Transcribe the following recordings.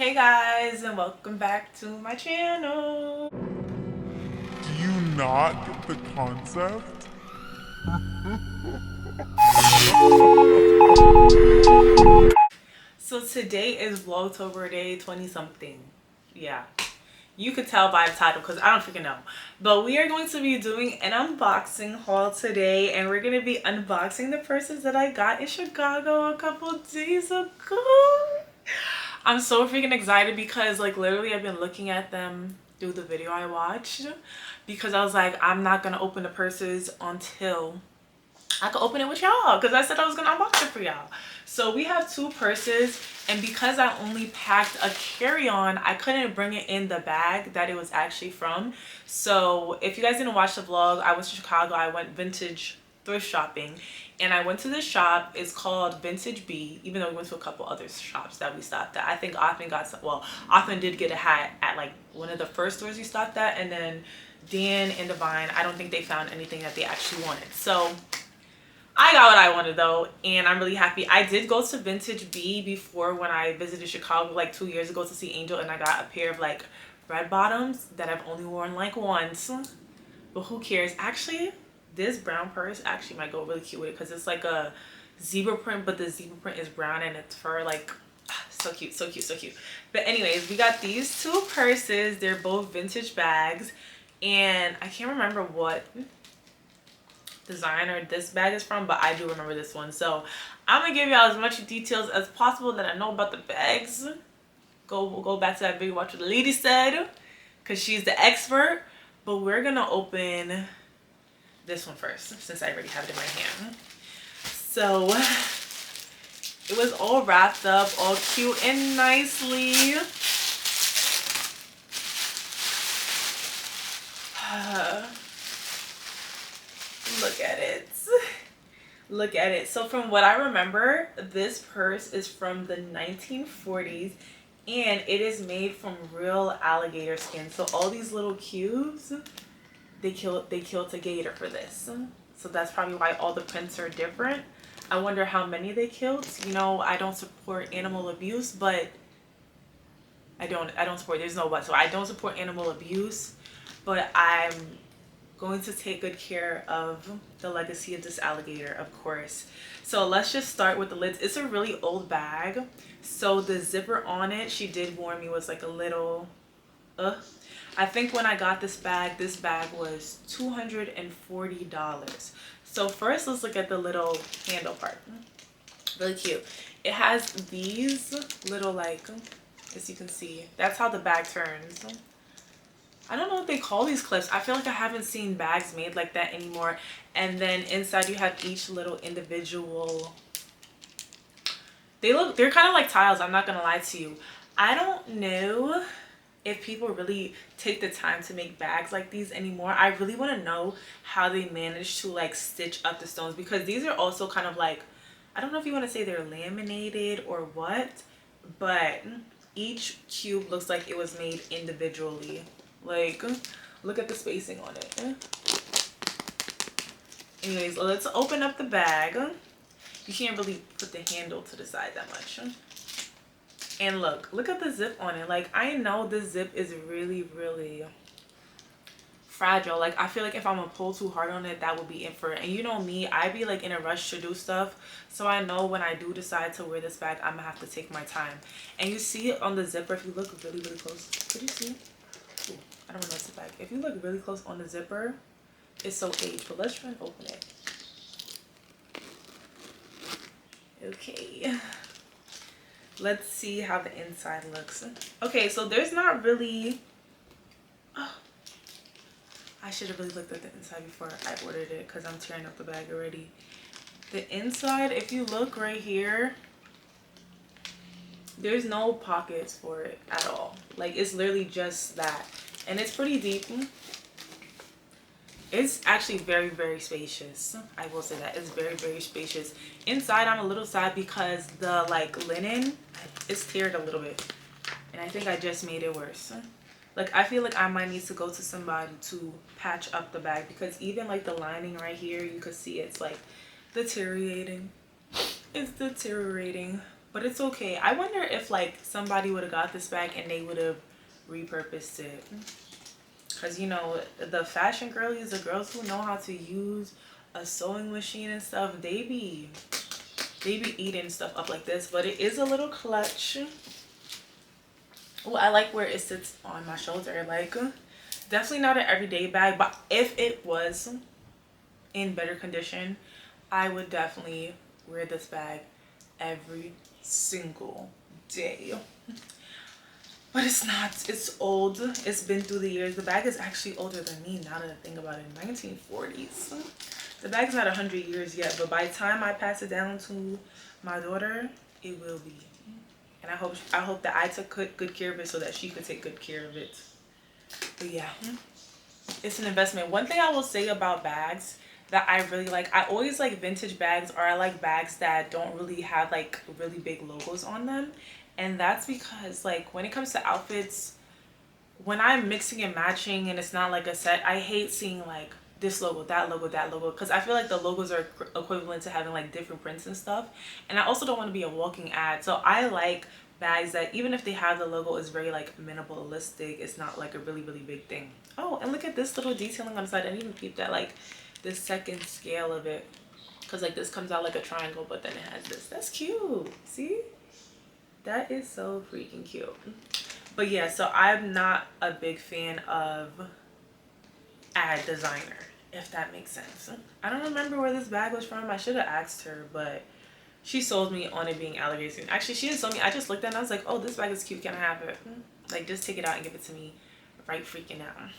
Hey guys, and welcome back to my channel. Do you not get the concept? So today is Vlogtober day 20 something. Yeah, you could tell by the title because I don't freaking know. But we are going to be doing an unboxing haul today, and we're going to be unboxing the purses that I got in Chicago a couple days ago. I'm so freaking excited because like literally I've been looking at them through the video I watched because I was like, I'm not gonna open the purses until I could open it with y'all because I said I was gonna unbox it for y'all. So we have two purses, and because I only packed a carry-on, I couldn't bring it in the bag that it was actually from. So if you guys didn't watch the vlog, I went to Chicago. I went vintage thrift shopping, and I went to this shop. It's called Vintage B, even though we went to a couple other shops that we stopped at. I think Othman got some, well, Othman did get a hat at like one of the first stores we stopped at, and then Deane and Divine, I don't think they found anything that they actually wanted. So I got what I wanted though, and I'm really happy. I did go to Vintage B before when I visited Chicago like 2 years ago to see Angel, and I got a pair of like red bottoms that I've only worn like once, but who cares. Actually, this brown purse actually might go really cute with it because it's like a zebra print, but the zebra print is brown and it's fur. Like, so cute, so cute, so cute. But anyways, we got these two purses. They're both vintage bags, and I can't remember what designer this bag is from, but I do remember this one. So I'm gonna give y'all as much details as possible that I know about the bags. Go back to that video, watch what the lady said, because she's the expert. But we're gonna open this one first since I already have it in my hand. So it was all wrapped up all cute and nicely. Look at it. Look at it. So from what I remember, this purse is from the 1940s, and it is made from real alligator skin. So all these little cubes, they killed a gator for this. So that's probably why all the prints are different. I wonder how many they killed. You know, I don't support animal abuse, but I don't support, there's no but. So I don't support animal abuse, but I'm going to take good care of the legacy of this alligator, of course. So let's just start with the lids. It's a really old bag, so the zipper on it, she did warn me, was like a little I think when I got this bag was $240. So first let's look at the little handle part. Really cute. It has these little, like, as you can see, that's how the bag turns. I don't know what they call these clips. I feel like I haven't seen bags made like that anymore. And then inside you have each little individual, they're kind of like tiles, I'm not gonna lie to you. I don't know if people really take the time to make bags like these anymore. I really want to know how they manage to like stitch up the stones, because these are also kind of like, I don't know if you want to say they're laminated or what, but each cube looks like it was made individually. Like, look at the spacing on it. Anyways, let's open up the bag. You can't really put the handle to the side that much. And look at the zip on it. Like, I know the zip is really, really fragile. Like, I feel like if I'm gonna pull too hard on it, that would be it for it. And you know me, I be like in a rush to do stuff. So I know when I do decide to wear this bag, I'm gonna have to take my time. And you see it on the zipper, if you look really, really close. Could you see? Ooh, I don't know what's the bag. If you look really close on the zipper, it's so aged. But let's try and open it. Okay. Let's see how the inside looks. Okay, so there's not really... Oh, I should have really looked at the inside before I ordered it because I'm tearing up the bag already. The inside, if you look right here, there's no pockets for it at all. Like, it's literally just that. And it's pretty deep. It's actually very, very spacious. I will say that. It's very, very spacious. Inside, I'm a little sad because the, like, linen is teared a little bit. And I think I just made it worse. Like, I feel like I might need to go to somebody to patch up the bag, because even, like, the lining right here, you could see it's, like, deteriorating. It's deteriorating. but it's okay. I wonder if like somebody would have got this bag and they would have repurposed it. Because you know, the fashion girlies, the girls who know how to use a sewing machine and stuff, they be eating stuff up like this. But it is a little clutch. Well, I like where it sits on my shoulder. Like, definitely not an everyday bag, but if it was in better condition, I would definitely wear this bag every single day. But it's not. It's old. It's been through the years. The bag is actually older than me now that I think about it. 1940s. The bag's not 100 years yet, but by the time I pass it down to my daughter, it will be. And I hope that I took good care of it so that she could take good care of it. But yeah, it's an investment. One thing I will say about bags that I really like, I always like vintage bags, or I like bags that don't really have like really big logos on them. And that's because like when it comes to outfits, when I'm mixing and matching and it's not like a set, I hate seeing like this logo, that logo, that logo, because I feel like the logos are equivalent to having like different prints and stuff. And I also don't want to be a walking ad. So I like bags that even if they have the logo, is very like minimalistic. It's not like a really big thing. Oh, and look at this little detailing on the side. I didn't even peep that, like this second scale of it, because like this comes out like a triangle, but then it has this. That's cute. See, that is so freaking cute. But yeah, so I'm not a big fan of ad designer, if that makes sense. I don't remember where this bag was from. I should have asked her, but she sold me on it being alligator. Actually, she didn't sell me. I just looked at it and I was like, oh, this bag is cute. Can I have it? Like, just take it out and give it to me right freaking now.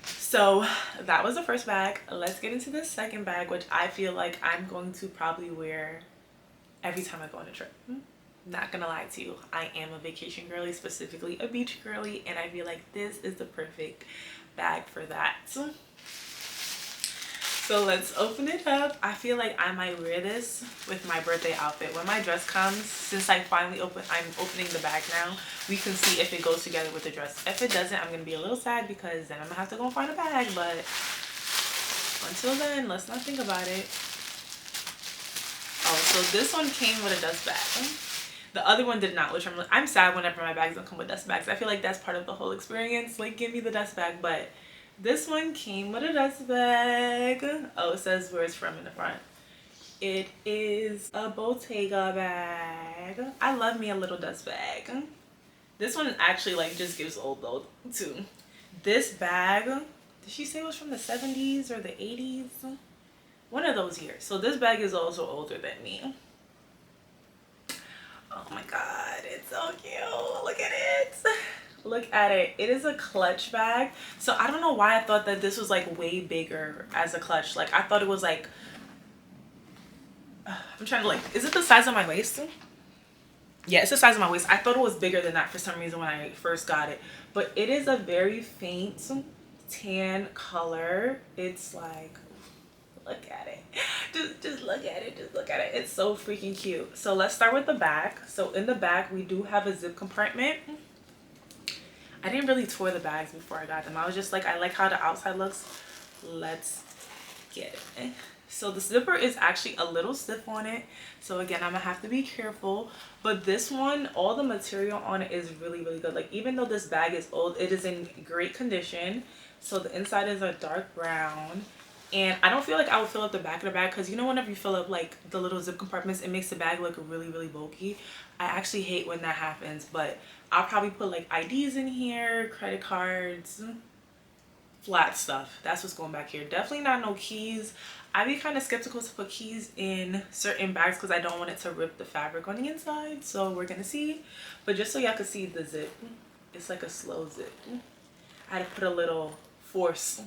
So that was the first bag. Let's get into the second bag, which I feel like I'm going to probably wear every time I go on a trip. Not gonna lie to you, I am a vacation girly, specifically a beach girly, and I feel like this is the perfect bag for that. So let's open it up. I feel like I might wear this with my birthday outfit. When my dress comes, since I'm opening the bag now, we can see if it goes together with the dress. If it doesn't, I'm gonna be a little sad because then I'm gonna have to go and find a bag, but until then, let's not think about it. Oh, so this one came with a dust bag. The other one did not, which I'm sad whenever my bags don't come with dust bags. I feel like that's part of the whole experience. Like, give me the dust bag. But this one came with a dust bag. Oh, it says where it's from in the front. It is a Bottega bag. I love me a little dust bag. This one actually like just gives old though too. This bag, did she say it was from the 70s or the 80s? One of those years. So this bag is also older than me. Oh my god, it's so cute. Look at it. Look at it. It is a clutch bag. So I don't know why I thought that this was like way bigger as a clutch. Like I thought it was like, I'm trying to like, is it the size of my waist? Yeah, it's the size of my waist. I thought it was bigger than that for some reason when I first got it. But it is a very faint tan color. It's like, look at it. Just look at it. Just look at it. It's so freaking cute. So let's start with the back. So in the back, we do have a zip compartment. I didn't really tour the bags before I got them. I was just like, I like how the outside looks. Let's get it. So the zipper is actually a little stiff on it. So again, I'm gonna have to be careful. But this one, all the material on it is really good. Like even though this bag is old, it is in great condition. So the inside is a dark brown. And I don't feel like I would fill up the back of the bag because you know whenever you fill up like the little zip compartments, it makes the bag look really bulky. I actually hate when that happens, but I'll probably put like IDs in here, credit cards, flat stuff. That's what's going back here. Definitely not no keys. I'd be kind of skeptical to put keys in certain bags because I don't want it to rip the fabric on the inside. So we're gonna see. But just so y'all can see the zip, it's like a slow zip. I had to put a little force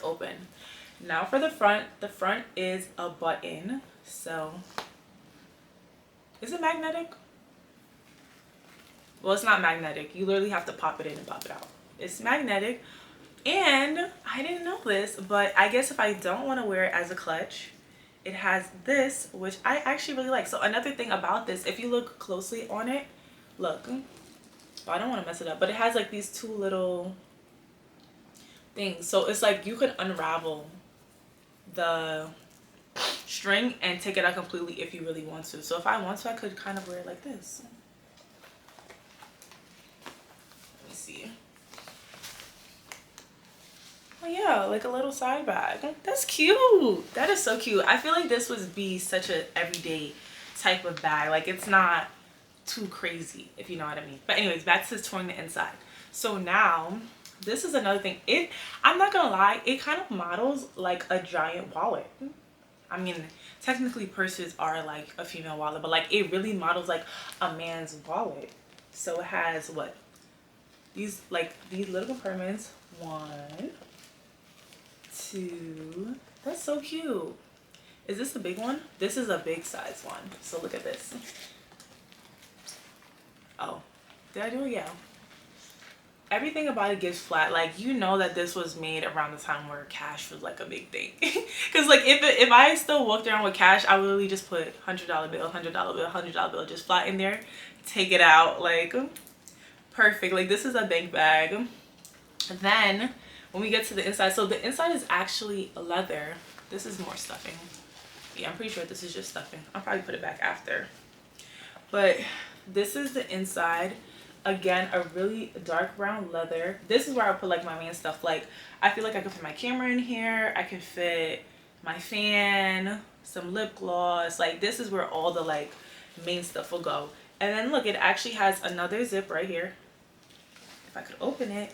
open. Now for the front is a button. So is it magnetic? Well, it's not magnetic. You literally have to pop it in and pop it out. It's magnetic. And I didn't know this, but I guess if I don't want to wear it as a clutch, it has this, which I actually really like. So another thing about this, if you look closely on it, look, oh, I don't want to mess it up, but it has like these two little things. So it's like you could unravel the string and take it out completely if you really want to. So if I want to, I could kind of wear it like this. Let me see. Oh yeah, like a little side bag. That's cute. That is so cute. I feel like this would be such a everyday type of bag. Like it's not too crazy, if you know what I mean. But anyways, back to touring the inside. So now this is another thing. I'm not gonna lie, it kind of models like a giant wallet. I mean, technically purses are like a female wallet, but like it really models like a man's wallet. So it has what? These little compartments. 1, 2. That's so cute. Is this the big one? This is a big size one. So look at this. Oh, did I do it? Yeah. Everything about it gives flat. Like, you know that this was made around the time where cash was like a big thing. Because like if I still walked around with cash, I would literally just put $100 bill, $100 bill, $100 bill just flat in there, take it out. Like, perfect. Like, this is a bank bag. Then when we get to the inside, so the inside is actually leather. This is more stuffing. Yeah, I'm pretty sure this is just stuffing. I'll probably put it back after. But this is the inside. Again, a really dark brown leather. This is where I put like my main stuff. Like, I feel like I could fit my camera in here. I could fit my fan, some lip gloss. Like, this is where all the like main stuff will go. And then look, it actually has another zip right here. If I could open it.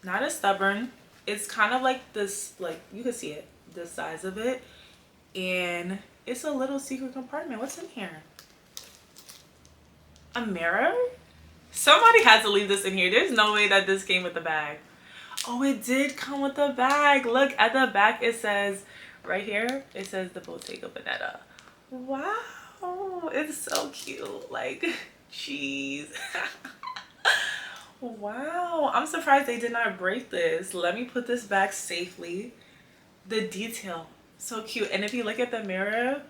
Not as stubborn. It's kind of like this, like you can see it, the size of it. And it's a little secret compartment. What's in here? A mirror? Somebody had to leave this in here. There's no way that this came with the bag. Oh, it did come with the bag. Look at the back. It says right here, it says the Bottega Veneta. Wow, it's so cute. Like, jeez. Wow, I'm surprised they did not break this. Let me put this back safely. The detail, so cute. And if you look at the mirror,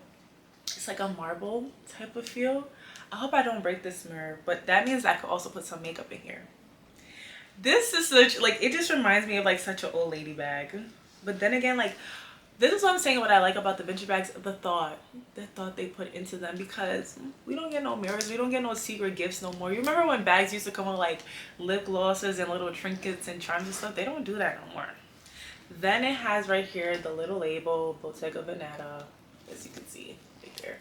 it's like a marble type of feel. I hope I don't break this mirror, but that means I could also put some makeup in here. This is such, like, it just reminds me of like such an old lady bag. But then again, like, this is what I'm saying, what I like about the vintage bags, the thought they put into them, because we don't get no mirrors, we don't get no secret gifts no more. You remember when bags used to come with like lip glosses and little trinkets and charms and stuff? They don't do that no more. Then it has right here the little label, Bottega Veneta, as you can see right there.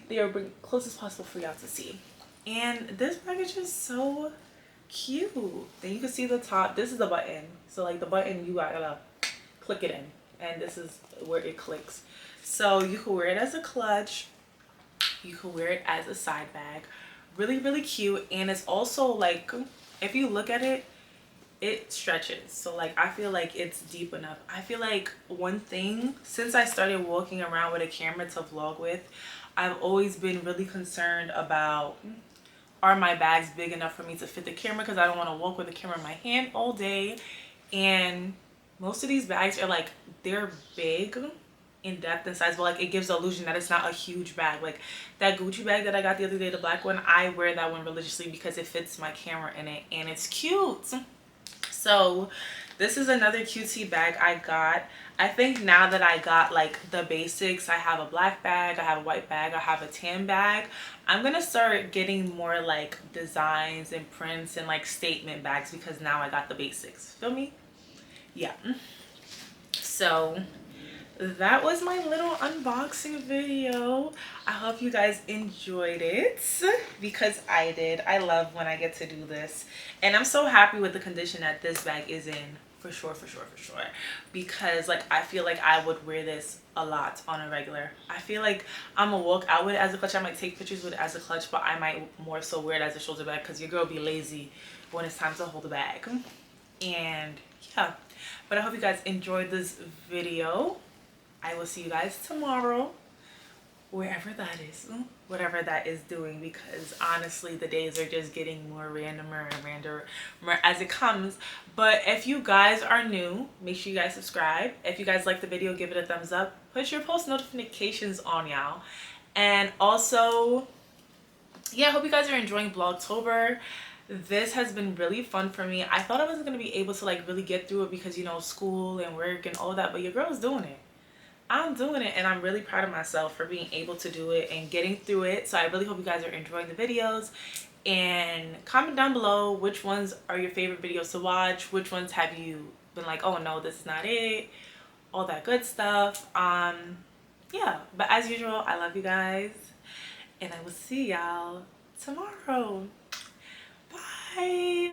They're bring close as possible for y'all to see. And this bag is just so cute. Then you can see the top. This is the button. So like the button, you gotta click it in. And this is where it clicks. So you can wear it as a clutch. You can wear it as a side bag. Really, really cute. And it's also like, if you look at it, it stretches. So like, I feel like it's deep enough. I feel like one thing, since I started walking around with a camera to vlog with, I've always been really concerned about, are my bags big enough for me to fit the camera? Because I don't want to walk with the camera in my hand all day. And most of these bags are like, they're big in depth and size, but like it gives the illusion that it's not a huge bag. Like that Gucci bag that I got the other day, the black one, I wear that one religiously because it fits my camera in it and it's cute. So this is another cutesy bag I got. I think now that I got like the basics, I have a black bag, I have a white bag, I have a tan bag, I'm gonna start getting more like designs and prints and like statement bags, because now I got the basics. Feel me? Yeah. So that was my little unboxing video. I hope you guys enjoyed it, because I did. I love when I get to do this, and I'm so happy with the condition that this bag is in. For sure, because like I feel like I would wear this a lot on a regular. I feel like I'm gonna walk out with it as a clutch. I might take pictures with it as a clutch, but I might more so wear it as a shoulder bag, because your girl be lazy when it's time to hold the bag. And yeah, but I hope you guys enjoyed this video. I will see you guys tomorrow, wherever that is, whatever that is doing, because honestly the days are just getting more randomer and randomer as it comes. But if you guys are new, make sure you guys subscribe. If you guys like the video, give it a thumbs up, put your post notifications on, y'all. And also, yeah, I hope you guys are enjoying Vlogtober. This has been really fun for me. I thought I wasn't going to be able to like really get through it because, you know, school and work and all that, but your girl's doing it. I'm doing it, and I'm really proud of myself for being able to do it and getting through it. So I really hope you guys are enjoying the videos, and comment down below which ones are your favorite videos to watch, which ones have you been like, oh no, this is not it, all that good stuff. Yeah, but as usual, I love you guys, and I will see y'all tomorrow. Bye.